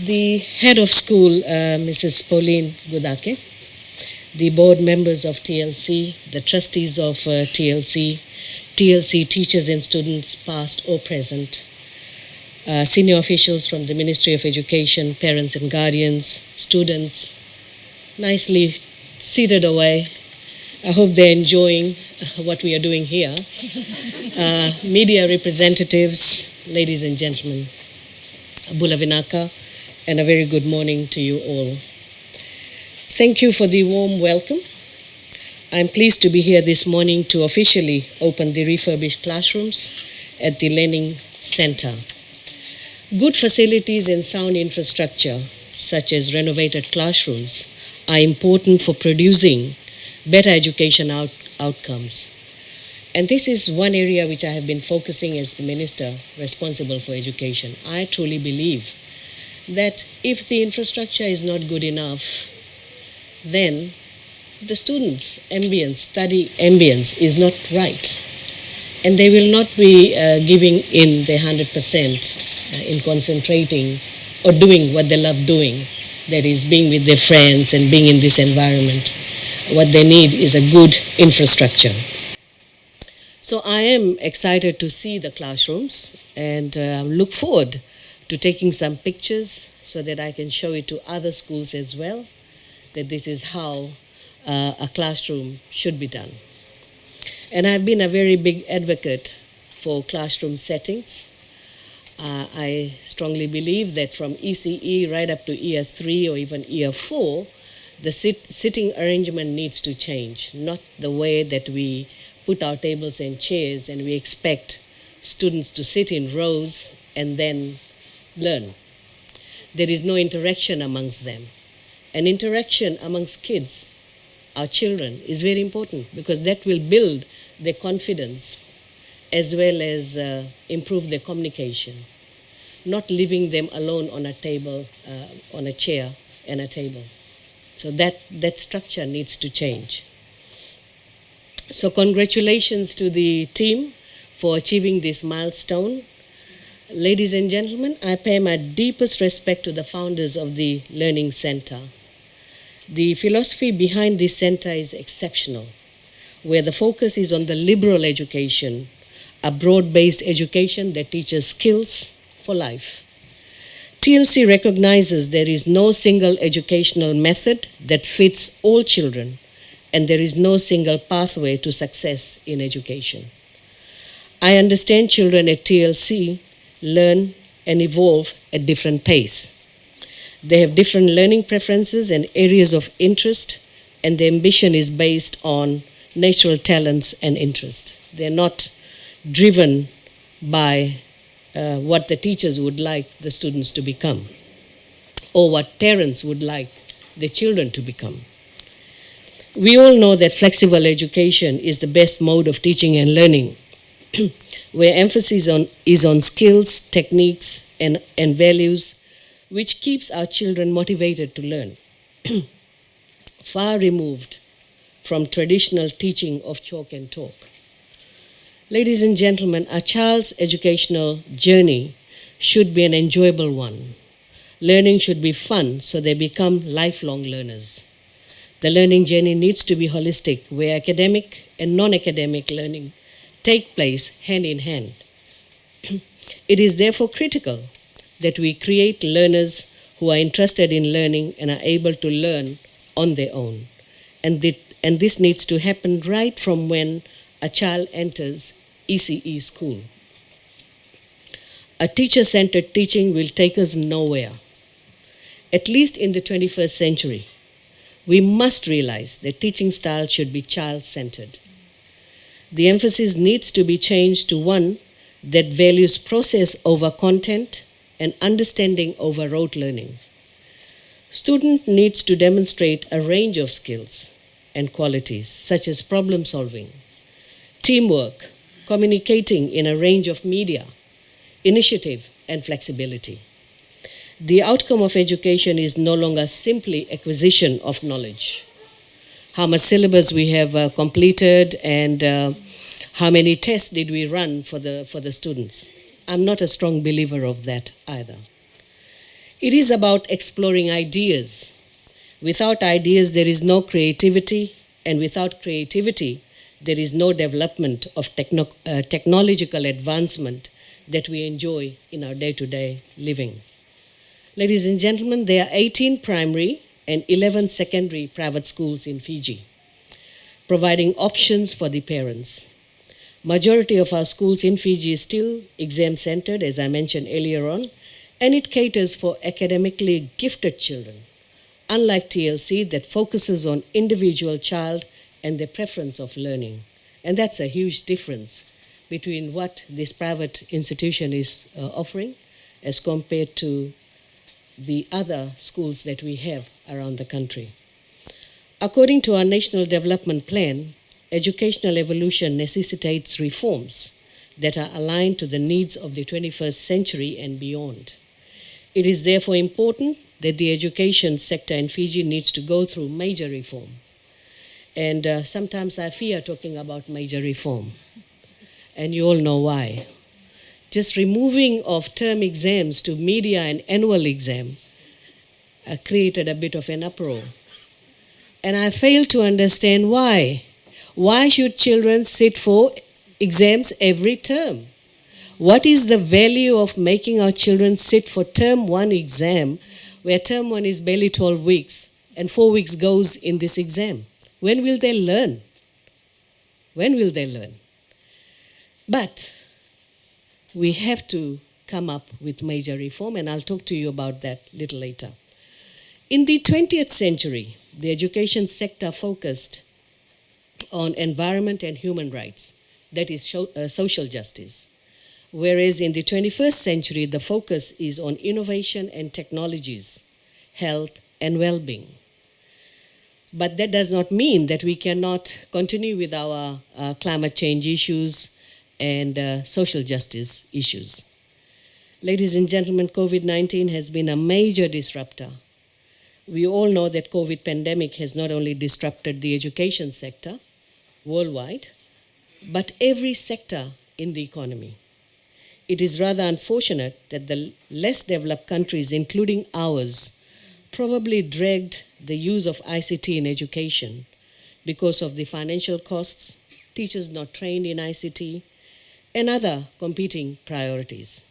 The head of school, Mrs. Pauline Gudake, the board members of TLC, the trustees of TLC, TLC teachers and students past or present, senior officials from the Ministry of Education, parents and guardians, students, nicely seated away. I hope they're enjoying what we are doing here. Media representatives, ladies and gentlemen, Bula Vinaka, and a very good morning to you all. Thank you for the warm welcome. I'm pleased to be here this morning to officially open the Refurbished Classrooms at the Learning Center. Good facilities and sound infrastructure, such as renovated classrooms, are important for producing better education outcomes. And this is one area which I have been focusing as the minister responsible for education. I truly believe that if the infrastructure is not good enough, then the students' ambience, study ambience is not right. And they will not be giving in their 100% in concentrating or doing what they love doing. That is, being with their friends and being in this environment. What they need is a good infrastructure. So I am excited to see the classrooms and look forward to taking some pictures so that I can show it to other schools as well, that this is how a classroom should be done. And I've been a very big advocate for classroom settings. I strongly believe that from ECE right up to year 3 or even year 4, the sitting arrangement needs to change, not the way that we put our tables and chairs and we expect students to sit in rows and then learn. There is no interaction amongst them. And interaction amongst kids, our children, is very important because that will build their confidence as well as improve their communication. Not leaving them alone on a table, on a chair and a table. So that structure needs to change. So congratulations to the team for achieving this milestone. Ladies and gentlemen, I pay my deepest respect to the founders of the Learning Center. The philosophy behind this center is exceptional, where the focus is on the liberal education, a broad-based education that teaches skills for life. TLC recognizes there is no single educational method that fits all children, and there is no single pathway to success in education. I understand children at TLC learn and evolve at different pace. They have different learning preferences and areas of interest, and their ambition is based on natural talents and interests. They're not driven by what the teachers would like the students to become, or what parents would like the children to become. We all know that flexible education is the best mode of teaching and learning, where emphasis is on skills, techniques, and values, which keeps our children motivated to learn. Far removed from traditional teaching of chalk and talk. Ladies and gentlemen, a child's educational journey should be an enjoyable one. Learning should be fun so they become lifelong learners. The learning journey needs to be holistic, where academic and non-academic learning take place hand in hand. It is therefore critical that we create learners who are interested in learning and are able to learn on their own. And this needs to happen right from when a child enters ECE school. A teacher-centered teaching will take us nowhere. At least in the 21st century, we must realize that teaching style should be child-centered. The emphasis needs to be changed to one that values process over content and understanding over rote learning. Student needs to demonstrate a range of skills and qualities such as problem solving, teamwork, communicating in a range of media, initiative, and flexibility. The outcome of education is no longer simply acquisition of knowledge. How much syllabus we have completed and how many tests did we run for the students. I'm not a strong believer of that either. It is about exploring ideas. Without ideas, there is no creativity, and without creativity, there is no development of technological advancement that we enjoy in our day-to-day living. Ladies and gentlemen, there are 18 primary and 11 secondary private schools in Fiji, providing options for the parents. Majority of our schools in Fiji is still exam-centered, as I mentioned earlier on, and it caters for academically gifted children, unlike TLC that focuses on individual child and their preference of learning. And that's a huge difference between what this private institution is offering as compared to the other schools that we have around the country. According to our National Development Plan, educational evolution necessitates reforms that are aligned to the needs of the 21st century and beyond. It is therefore important that the education sector in Fiji needs to go through major reform. And sometimes I fear talking about major reform. And you all know why. Just removing of term exams to media and annual exam created a bit of an uproar. And I fail to understand why. Why should children sit for exams every term? What is the value of making our children sit for term 1 exam, where term 1 is barely 12 weeks and 4 weeks goes in this exam? When will they learn? When will they learn? But we have to come up with major reform, and I'll talk to you about that a little later. In the 20th century, the education sector focused on environment and human rights, that is social justice. Whereas in the 21st century, the focus is on innovation and technologies, health and well-being. But that does not mean that we cannot continue with our climate change issues and social justice issues. Ladies and gentlemen, COVID-19 has been a major disruptor. We all know that COVID pandemic has not only disrupted the education sector worldwide, but every sector in the economy. It is rather unfortunate that the less developed countries, including ours, probably dragged the use of ICT in education because of the financial costs, teachers not trained in ICT, and other competing priorities.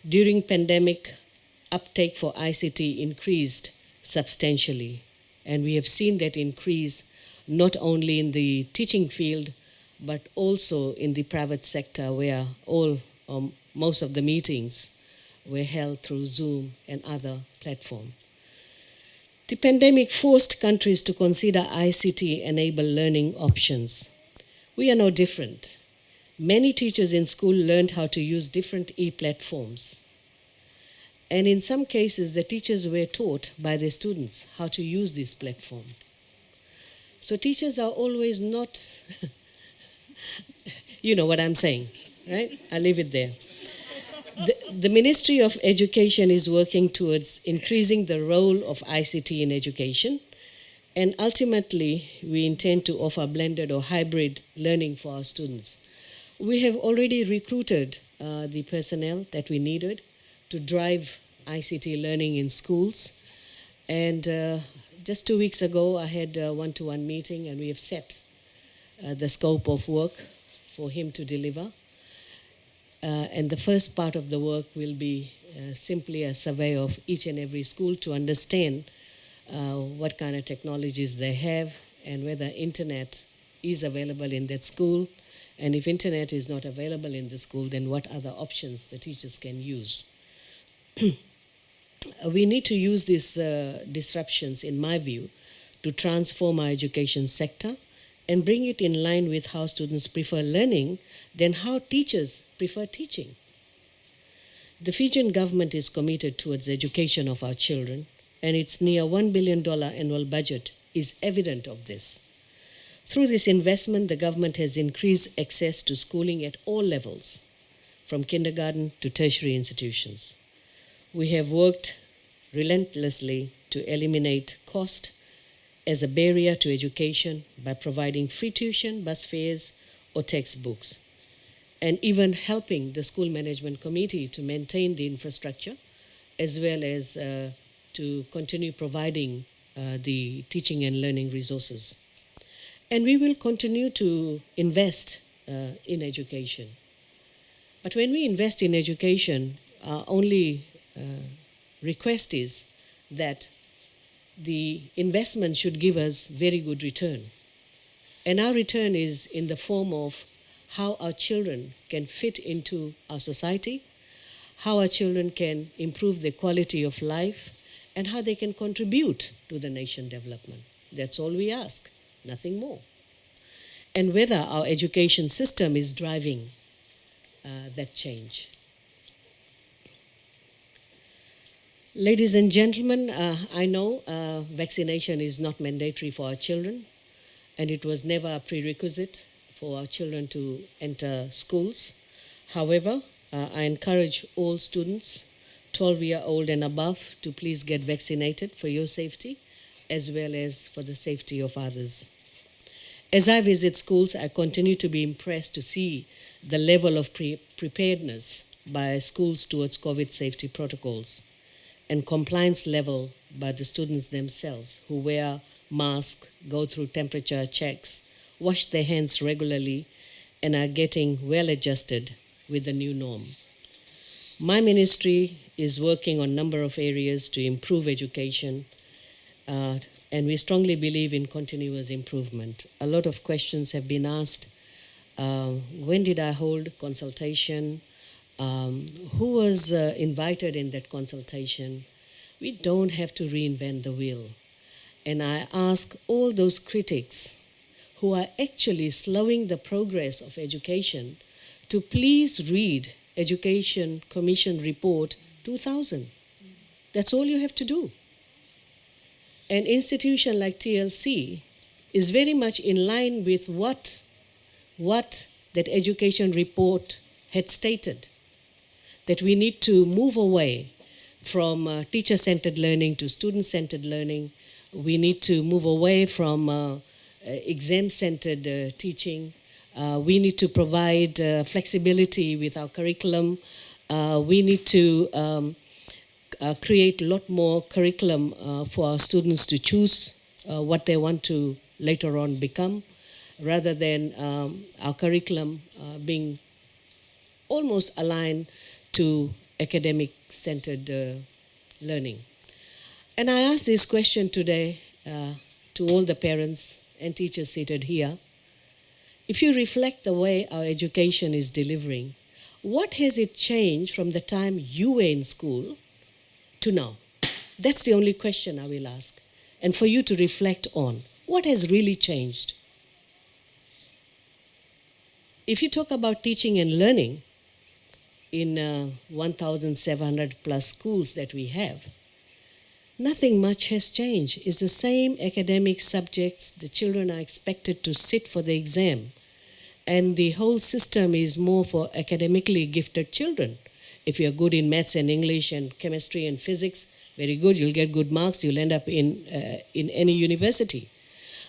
During pandemic, uptake for ICT increased substantially, and we have seen that increase not only in the teaching field, but also in the private sector where most of the meetings were held through Zoom and other platforms. The pandemic forced countries to consider ICT-enabled learning options. We are no different. Many teachers in school learned how to use different e-platforms. And in some cases, the teachers were taught by their students how to use this platform. So teachers are always not, you know what I'm saying, right? I'll leave it there. The Ministry of Education is working towards increasing the role of ICT in education, and ultimately we intend to offer blended or hybrid learning for our students. We have already recruited the personnel that we needed to drive ICT learning in schools, and just 2 weeks ago I had a one-to-one meeting, and we have set the scope of work for him to deliver. And the first part of the work will be simply a survey of each and every school to understand what kind of technologies they have and whether internet is available in that school. And if internet is not available in the school, then what other options the teachers can use. We need to use these disruptions, in my view, to transform our education sector and bring it in line with how students prefer learning than how teachers prefer teaching. The Fijian government is committed towards education of our children, and its near $1 billion annual budget is evident of this. Through this investment, the government has increased access to schooling at all levels, from kindergarten to tertiary institutions. We have worked relentlessly to eliminate cost as a barrier to education by providing free tuition, bus fares, or textbooks, and even helping the school management committee to maintain the infrastructure as well as to continue providing the teaching and learning resources. And we will continue to invest in education. But when we invest in education, our only request is that the investment should give us very good return. And our return is in the form of how our children can fit into our society, how our children can improve their quality of life, and how they can contribute to the nation development. That's all we ask, nothing more. And whether our education system is driving that change. Ladies and gentlemen, I know vaccination is not mandatory for our children, and it was never a prerequisite for our children to enter schools. However, I encourage all students, 12-year-old and above, to please get vaccinated for your safety as well as for the safety of others. As I visit schools, I continue to be impressed to see the level of preparedness by schools towards COVID safety protocols and compliance level by the students themselves who wear masks, go through temperature checks, wash their hands regularly, and are getting well adjusted with the new norm. My ministry is working on a number of areas to improve education, and we strongly believe in continuous improvement. A lot of questions have been asked. When did I hold consultation? Who was invited in that consultation? We don't have to reinvent the wheel. And I ask all those critics who are actually slowing the progress of education to please read Education Commission Report 2000. That's all you have to do. An institution like TLC is very much in line with what that education report had stated, that we need to move away from teacher-centered learning to student-centered learning. We need to move away from exam-centered teaching. We need to provide flexibility with our curriculum. We need to create a lot more curriculum for our students to choose what they want to later on become, rather than our curriculum being almost aligned to academic-centered learning. And I ask this question today to all the parents and teachers seated here. If you reflect the way our education is delivering, what has it changed from the time you were in school to now? That's the only question I will ask. And for you to reflect on, what has really changed? If you talk about teaching and learning in 1,700 plus schools that we have, nothing much has changed. It's the same academic subjects. The children are expected to sit for the exam. And the whole system is more for academically gifted children. If you're good in maths and English and chemistry and physics, very good, you'll get good marks, you'll end up in any university.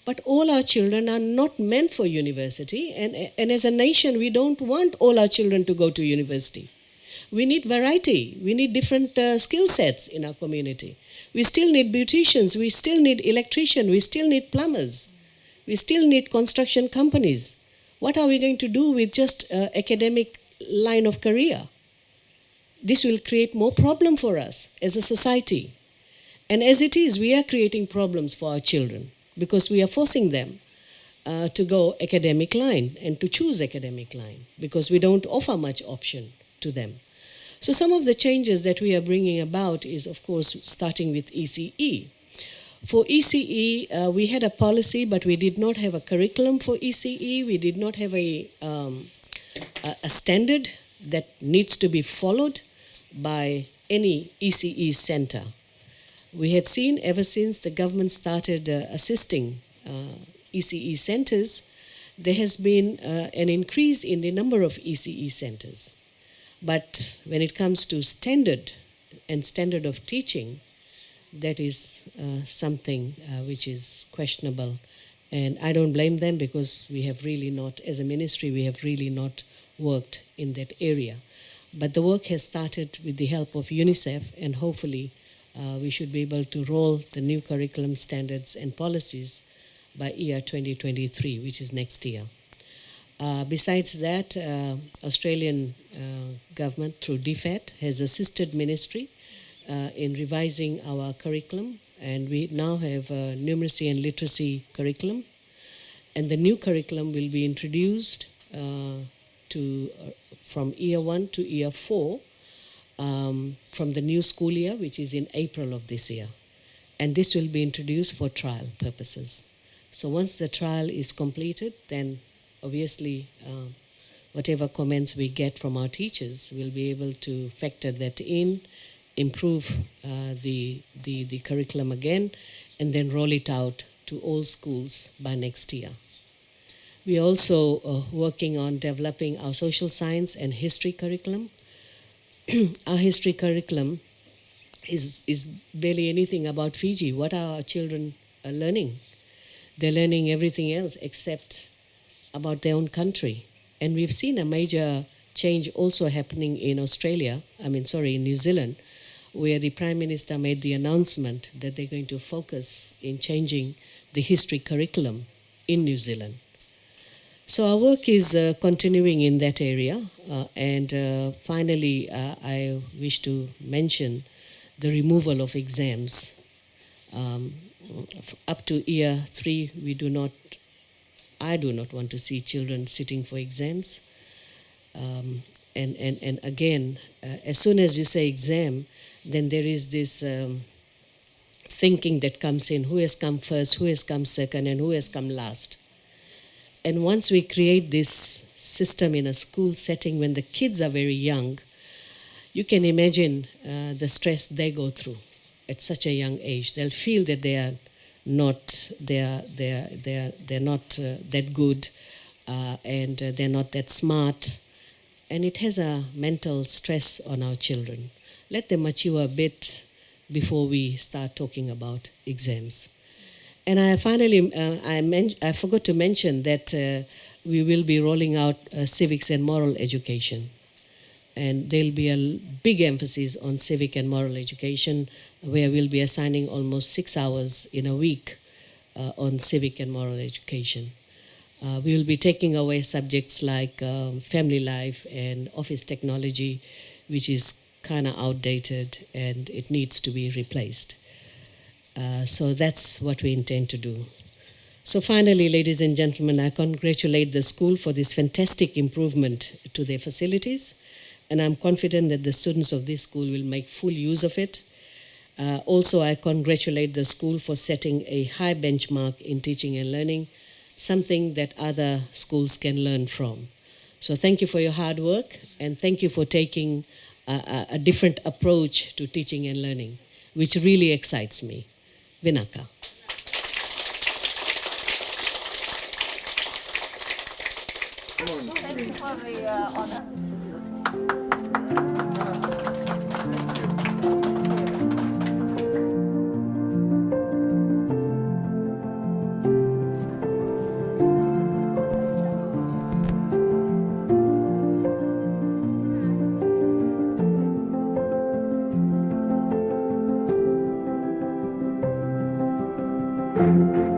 But all our children are not meant for university, and as a nation, we don't want all our children to go to university. We need variety. We need different skill sets in our community. We still need beauticians. We still need electricians. We still need plumbers. We still need construction companies. What are we going to do with just academic line of career? This will create more problem for us as a society. And as it is, we are creating problems for our children because we are forcing them to go academic line and to choose academic line because we don't offer much option to them. So some of the changes that we are bringing about is, of course, starting with ECE. For ECE, we had a policy, but we did not have a curriculum for ECE. We did not have a standard that needs to be followed by any ECE center. We had seen ever since the government started assisting ECE centers, there has been an increase in the number of ECE centers. But when it comes to standard and standard of teaching, that is something which is questionable. And I don't blame them because we have really not, as a ministry, we have really not worked in that area. But the work has started with the help of UNICEF, and hopefully we should be able to roll the new curriculum standards and policies by year 2023, which is next year. Besides that, Australian government through DFAT has assisted ministry in revising our curriculum, and we now have a numeracy and literacy curriculum, and the new curriculum will be introduced from year 1 to year 4 from the new school year, which is in April of this year. And this will be introduced for trial purposes. So once the trial is completed, then obviously whatever comments we get from our teachers, we'll be able to factor that in, improve the curriculum again, and then roll it out to all schools by next year. We are also working on developing our social science and history curriculum. Our history curriculum is barely anything about Fiji. What are our children learning? They're learning everything else except about their own country. And we've seen a major change also happening in in New Zealand, where the Prime Minister made the announcement that they're going to focus in changing the history curriculum in New Zealand. So our work is continuing in that area. And finally, I wish to mention the removal of exams. Up to year 3, I do not want to see children sitting for exams. And again, as soon as you say exam, then there is this thinking that comes in, who has come first, who has come second, and who has come last. And once we create this system in a school setting when the kids are very young, you can imagine the stress they go through at such a young age. They'll feel that they're not that good, and they're not that smart, and it has a mental stress on our children. Let them mature a bit before we start talking about exams. And I finally, I forgot to mention that we will be rolling out civics and moral education. And there'll be a big emphasis on civic and moral education, where we'll be assigning almost 6 hours in a week on civic and moral education. We will be taking away subjects like family life and office technology, which is kind of outdated and it needs to be replaced. So that's what we intend to do. So finally, ladies and gentlemen, I congratulate the school for this fantastic improvement to their facilities, and I'm confident that the students of this school will make full use of it. Also, I congratulate the school for setting a high benchmark in teaching and learning, something that other schools can learn from. So thank you for your hard work, and thank you for taking a different approach to teaching and learning, which really excites me. Vinaka. Thank you for the honor. Thank you.